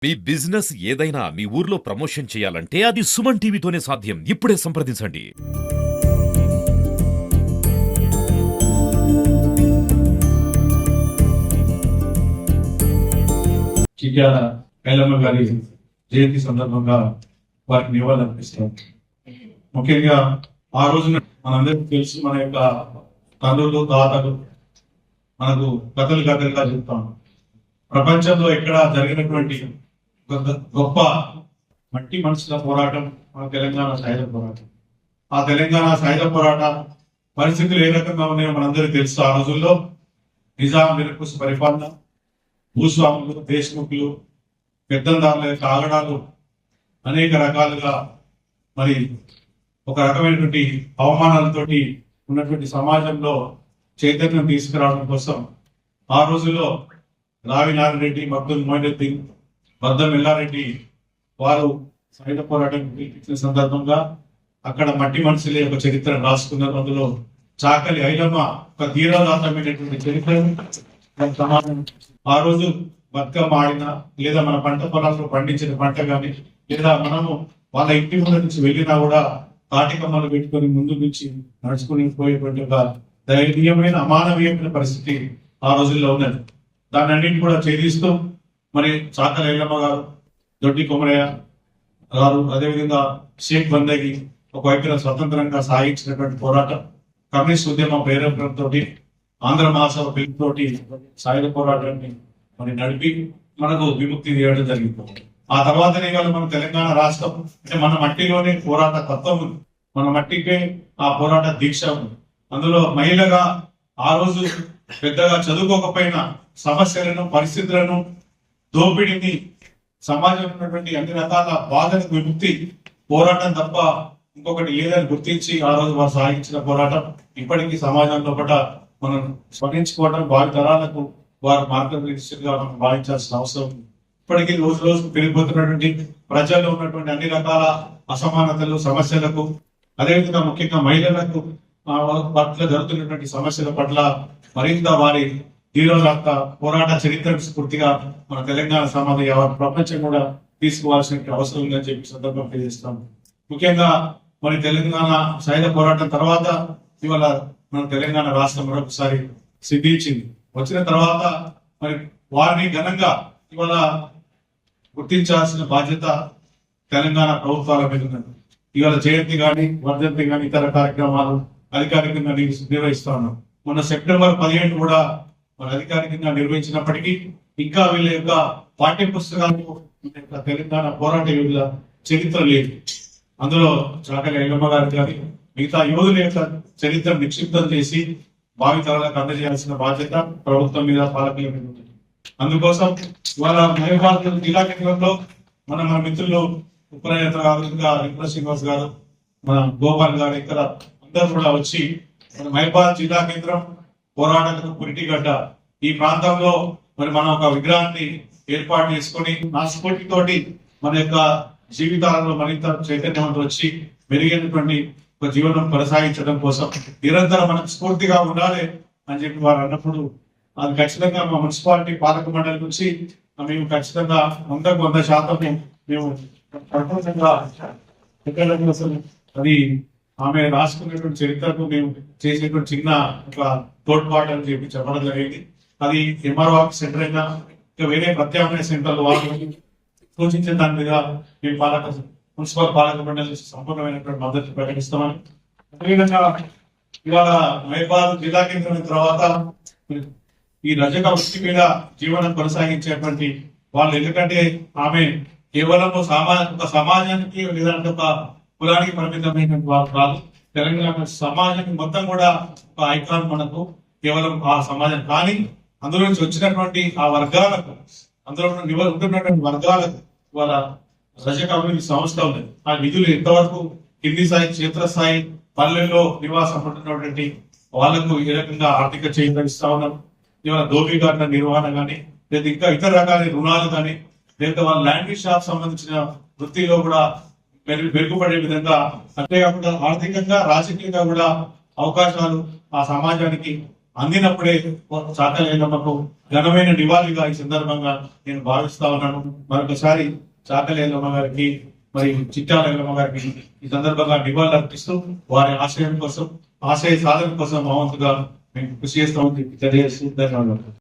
మీ business ఏదైనా మీ ఊర్లో promotion చేయాలంటే అది సుమన్ టీవీతోనే సాధ్యం. ఇప్పుడే సంప్రదించండి. చిట్యాల ఐలమ్మ గారి జయంతి సందర్భంగా వారికి నివాళులు అర్పిస్తాం. ముఖ్యంగా ఆ రోజున మనందరికీ తెలుసు, మన యొక్క తండ్రులు తాతలు మనకు కథలుగా చెప్తాం. ప్రపంచంలో ఎక్కడ జరిగినటువంటి గొప్ప మట్టి మనుషుల పోరాటం మన తెలంగాణ సాయుధ పోరాటం. ఆ తెలంగాణ సాయుధ పోరాట పరిస్థితులు ఏ రకంగా ఉన్నాయో మనందరికీ తెలుసు. ఆ రోజుల్లో నిజాం నిరంకుశ పరిపాలన, భూస్వాములు, దేశముఖులు, పెద్దందారుల యొక్క ఆగడాలు అనేక రకాలుగా మరి ఒక రకమైనటువంటి అవమానాలతోటి ఉన్నటువంటి సమాజంలో చైతన్యం తీసుకురావడం కోసం ఆ రోజుల్లో రావి నారాయణ రెడ్డి, అబ్దుల్ మొయినుద్దీన్, బద్దం ఎల్లారెడ్డి వారు సాయుధ పోరాటం పిలిపించిన సందర్భంగా అక్కడ మట్టి మనుషులే ఒక చరిత్ర రాసుకున్నారు. అందులో చాకలి ఐలమ్మ ఒక ధీరోదాత్తమైనటువంటి చరిత్రను సమాజం ఆ రోజు బతుకమ్మ ఆడిన, లేదా మన పంట పొలాల్లో పండించిన పంట కానీ, లేదా మనము వాళ్ళ ఇంటి ముందు నుంచి వెళ్ళినా కూడా తాటికమ్మలు పెట్టుకొని ముందు నుంచి నడుచుకుని పోయేటువంటి ఒక దయనీయమైన అమానవీయమైన పరిస్థితి ఆ రోజుల్లో ఉన్నది. దాన్ని అన్నింటి కూడా ఛేదిస్తూ మరి చాకలి ఐలమ్మ గారు, దొడ్డి కొమరయ్య గారు, అదేవిధంగా షేక్ బందగి ఒకవైపున స్వతంత్రంగా సాగించినటువంటి పోరాటం, కమ్యూనిస్ట్ ఉద్యమం ప్రేరేపణతో ఆంధ్ర మహాసభ పిలుపుతోటి సాయుధ పోరాటాన్ని మరి నడిపి మనకు విముక్తి చేయడం జరిగింది. ఆ తర్వాతనే ఇవాళ మన తెలంగాణ రాష్ట్రం అంటే మన మట్టిలోనే పోరాట తత్వం ఉంది, మన మట్టికే ఆ పోరాట దీక్ష ఉంది. అందులో మహిళగా ఆ రోజు పెద్దగా చదువుకోకపోయినా సమస్యలను, పరిస్థితులను, దోపిడిని, సమాజంలో ఉన్నటువంటి అన్ని రకాల బాధలకు విముక్తి పోరాటం తప్ప ఇంకొకటి లేదని గుర్తించి ఆ రోజు వారు సాగించిన పోరాటం ఇప్పటికీ సమాజంలో కూడా మనం స్మరించుకోవడం, భావి తరాలకు వారు మార్గదర్శకులుగా మనం భావించాల్సిన అవసరం ఉంది. ఇప్పటికీ రోజు రోజు పెరిగిపోతున్నటువంటి ప్రజల్లో ఉన్నటువంటి అన్ని రకాల అసమానతలు, సమస్యలకు, అదేవిధంగా ముఖ్యంగా మహిళలకు పట్ల జరుగుతున్నటువంటి సమస్యల పట్ల మరింత వారి ధీరోదాత్త పోరాట చరిత్ర స్ఫూర్తిగా మన తెలంగాణ సమాజం యావత్ ప్రపంచం కూడా తీసుకోవాల్సిన అవసరం ఉందని చెప్పి సందర్భం తెలియజేస్తాం. ముఖ్యంగా మరి తెలంగాణ సాయుధ పోరాటం తర్వాత ఇవాళ మన తెలంగాణ రాష్ట్రం మరొకసారి సిద్ధించింది. వచ్చిన తర్వాత మరి వారిని ఘనంగా ఇవాళ గుర్తించాల్సిన బాధ్యత తెలంగాణ ప్రభుత్వాల మీద ఉన్నది. ఇవాళ జయంతి కానీ, వర్ధంతి కానీ, ఇతర కార్యక్రమాలు అధికారికంగా నిర్వహిస్తా ఉన్నాం. మొన్న సెప్టెంబర్ 15 కూడా మన అధికారికంగా నిర్వహించినప్పటికీ ఇంకా వీళ్ళ యొక్క పాఠ్య పుస్తకాలు తెలంగాణ పోరాట యోధుల చరిత్ర లేదు. అందులో చాకలి ఐలమ్మ గారు కానీ మిగతా యోధుల యొక్క చరిత్ర నిక్షిప్తం చేసి భావి తరాలకు అందజేయాల్సిన బాధ్యత ప్రభుత్వం మీద, పాలకుల మీద ఉంది. అందుకోసం ఇవాళ మహబూబాబాద్ జిల్లా కేంద్రంలో మన మిత్రులు ఉపనేత గారు, శ్రీనివాస్ గారు, మన గోపాల్ గారు, ఇక్కడ అందరూ కూడా వచ్చి మన మహబూబాబాద్ జిల్లా కేంద్రం పోరాటాలకు పురిటిగడ్డ ఈ ప్రాంతంలో మరి మనం ఒక విగ్రహాన్ని ఏర్పాటు చేసుకొని నా స్ఫూర్తితోటి మన యొక్క జీవితాలలో మరింత చైతన్యవంతం వచ్చి మెరుగైనటువంటి ఒక జీవనం కొనసాగించడం కోసం నిరంతరం మనకు స్ఫూర్తిగా ఉండాలి అని చెప్పి వారు అన్నప్పుడు అది ఖచ్చితంగా మా మున్సిపాలిటీ పాలక మండలి నుంచి మేము ఖచ్చితంగా 100% మేము ప్రపంచంగా అది ఆమె రాసుకున్నటువంటి చరిత్రకు మేము చేసేటువంటి చిన్న ఒక తోడ్పాటు అని చెప్పి చెప్పడం జరిగింది. అది ఎంఆర్ఓ ఆఫీస్ సెంటర్ అయినా ఇంకా వేరే ప్రత్యామ్నాయ సెంటర్లు వాళ్ళు సూచించిన దాని మీద మేము మున్సిపల్ పాలక మండలి సంపూర్ణమైనటువంటి మద్దతు ప్రకటిస్తామని, అదేవిధంగా ఇవాళ మహబూబాబాద్ జిల్లా కేంద్రం తర్వాత ఈ రజక వృత్తి మీద జీవనం కొనసాగించేటువంటి వాళ్ళు, ఎందుకంటే ఆమె కేవలం ఒక సమాజానికి లేదంటే ఒక కులానికి పరిమితమైనటువంటి వాళ్ళు కాదు, తెలంగాణ సమాజానికి మొత్తం కూడా ఒక ఐకాన్ మనకు కేవలం ఆ సమాజం. కానీ అందులో నుంచి వచ్చినటువంటి ఆ వర్గాలకు, అందులో ఉంటున్నటువంటి వర్గాలకు వాళ్ళ రజక అభివృద్ధి సంస్థ ఉంది. ఆ నిధులు ఎంతవరకు కింది స్థాయి, క్షేత్రస్థాయి, పల్లెల్లో నివాసం ఉంటున్నటువంటి వాళ్లకు ఏ రకంగా ఆర్థిక చేయిస్తా ఉన్నాం. ఇవాళ దోపిఘాట్ల నిర్వహణ కానీ, లేదా ఇంకా ఇతర రకాల రుణాలు కానీ, లేదా వాళ్ళ ల్యాండ్ షాప్ సంబంధించిన వృత్తిలో కూడా మెరుగుపడే విధంగా, అంతేకాకుండా ఆర్థికంగా, రాజకీయంగా కూడా అవకాశాలు ఆ సమాజానికి అందినప్పుడే చాకలేదమ్మకు ఘనమైన నివాళిగా ఈ సందర్భంగా నేను భావిస్తా ఉన్నాను. మరొకసారి చాకలేదమ్మ గారికి మరియు చిట్టాలేదమ్మ గారికి ఈ సందర్భంగా నివాళులు అర్పిస్తూ వారి ఆశయ సాధన కోసం మా వంతుగా మేము కృషి చేస్తామని తెలియజేస్తూ ధన్యవాదాలు.